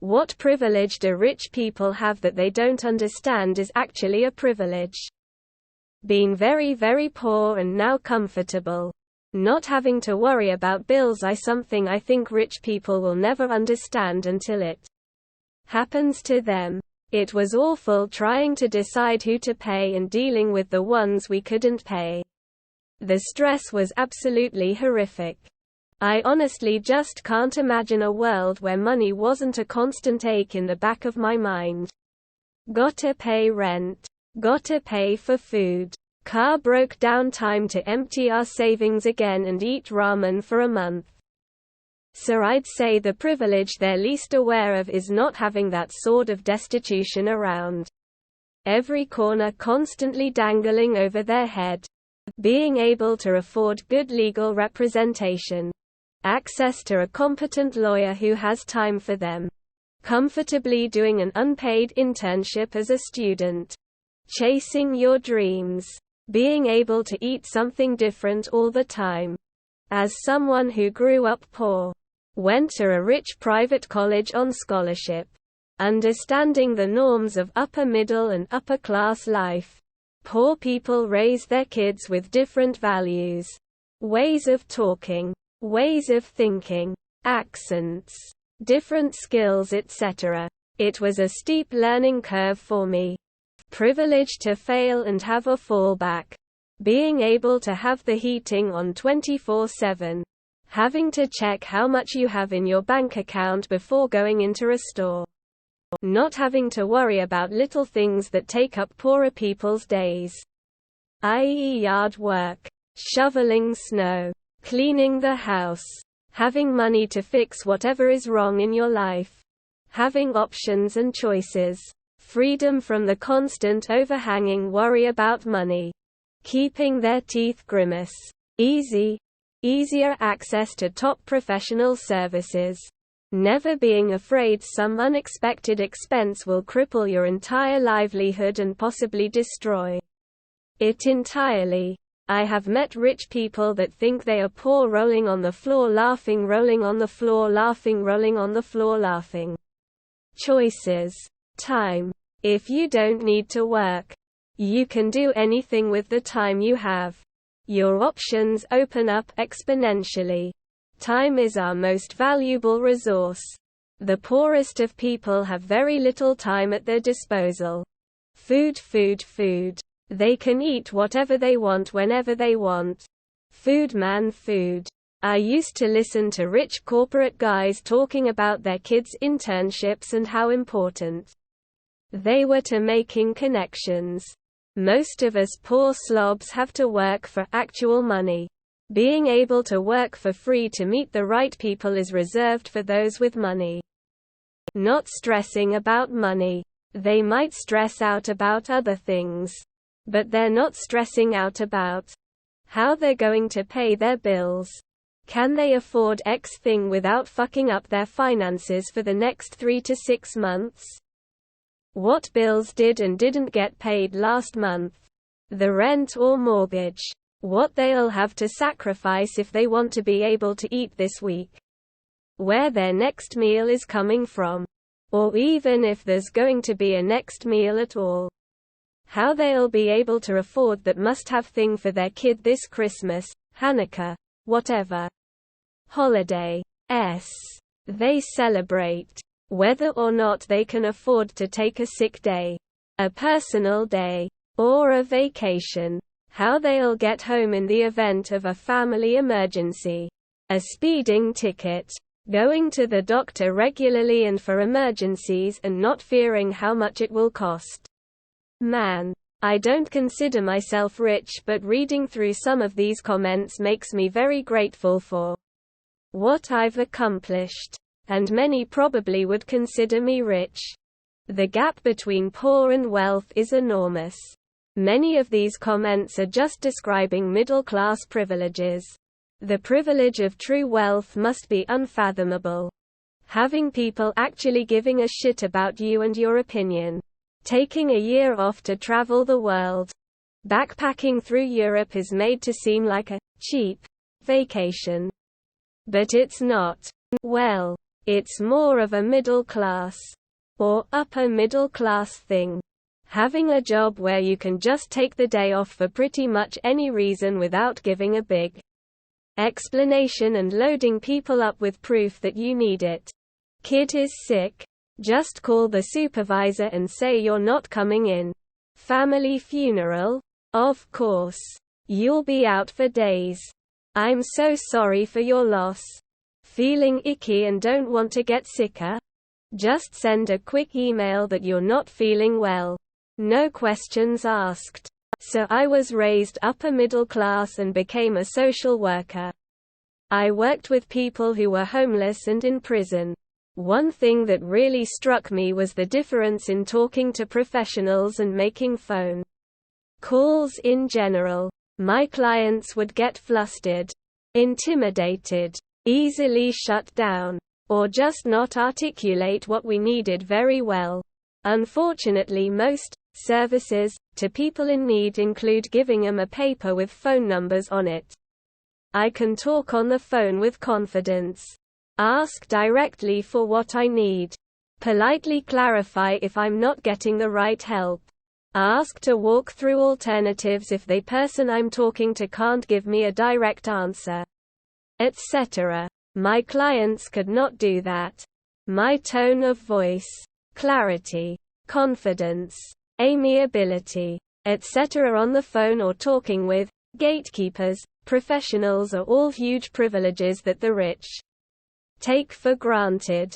What privilege do rich people have that they don't understand is actually a privilege? Being very, very poor and now comfortable. Not having to worry about bills is something I think rich people will never understand until it happens to them. It was awful trying to decide who to pay and dealing with the ones we couldn't pay. The stress was absolutely horrific. I honestly just can't imagine a world where money wasn't a constant ache in the back of my mind. Gotta pay rent. Gotta pay for food. Car broke down, time to empty our savings again and eat ramen for a month. So I'd say the privilege they're least aware of is not having that sort of destitution around every corner, constantly dangling over their head. Being able to afford good legal representation. Access to a competent lawyer who has time for them. Comfortably doing an unpaid internship as a student. Chasing your dreams. Being able to eat something different all the time. As someone who grew up poor, went to a rich private college on scholarship, understanding the norms of upper middle and upper class life. Poor people raise their kids with different values, ways of talking, ways of thinking, accents, different skills, etc. It was a steep learning curve for me. Privilege to fail and have a fallback. Being able to have the heating on 24/7. Having to check how much you have in your bank account before going into a store. Not having to worry about little things that take up poorer people's days. I.e. yard work, shoveling snow, cleaning the house, having money to fix whatever is wrong in your life. Having options and choices. Freedom from the constant overhanging worry about money. Keeping their teeth grimace. Easier access to top professional services. Never being afraid some unexpected expense will cripple your entire livelihood and possibly destroy it entirely. I have met rich people that think they are poor, rolling on the floor laughing, rolling on the floor laughing, rolling on the floor laughing. Choices. Time. If you don't need to work, you can do anything with the time you have. Your options open up exponentially. Time is our most valuable resource. The poorest of people have very little time at their disposal. Food. They can eat whatever they want whenever they want. Food. I used to listen to rich corporate guys talking about their kids' internships and how important they were to making connections. Most of us poor slobs have to work for actual money. Being able to work for free to meet the right people is reserved for those with money. Not stressing about money. They might stress out about other things, but they're not stressing out about how they're going to pay their bills. Can they afford X thing without fucking up their finances for the next 3 to 6 months? What bills did and didn't get paid last month? The rent or mortgage? What they'll have to sacrifice if they want to be able to eat this week? Where their next meal is coming from? Or even if there's going to be a next meal at all. How they'll be able to afford that must-have thing for their kid this Christmas, Hanukkah, whatever holiday they celebrate. Whether or not they can afford to take a sick day, a personal day, or a vacation. How they'll get home in the event of a family emergency. A speeding ticket. Going to the doctor regularly and for emergencies and not fearing how much it will cost. Man, I don't consider myself rich, but reading through some of these comments makes me very grateful for what I've accomplished. And many probably would consider me rich. The gap between poor and wealth is enormous. Many of these comments are just describing middle-class privileges. The privilege of true wealth must be unfathomable. Having people actually giving a shit about you and your opinion. Taking a year off to travel the world. Backpacking through Europe is made to seem like a cheap vacation. But it's not. Well, It's more of a middle class or upper middle class thing. Having a job where you can just take the day off for pretty much any reason without giving a big explanation and loading people up with proof that you need it. Kid is sick? Just call the supervisor and say you're not coming in. Family funeral? Of course. You'll be out for days. I'm so sorry for your loss. Feeling icky and don't want to get sicker? Just send a quick email that you're not feeling well. No questions asked. So I was raised upper middle class and became a social worker. I worked with people who were homeless and in prison. One thing that really struck me was the difference in talking to professionals and making phone calls in general. My clients would get flustered, intimidated, easily shut down, or just not articulate what we needed very well. Unfortunately, most services to people in need include giving them a paper with phone numbers on it. I can talk on the phone with confidence. Ask directly for what I need. Politely clarify if I'm not getting the right help. Ask to walk through alternatives if the person I'm talking to can't give me a direct answer, etc. My clients could not do that. My tone of voice, clarity, confidence, amiability, etc. on the phone or talking with gatekeepers, professionals are all huge privileges that the rich take for granted.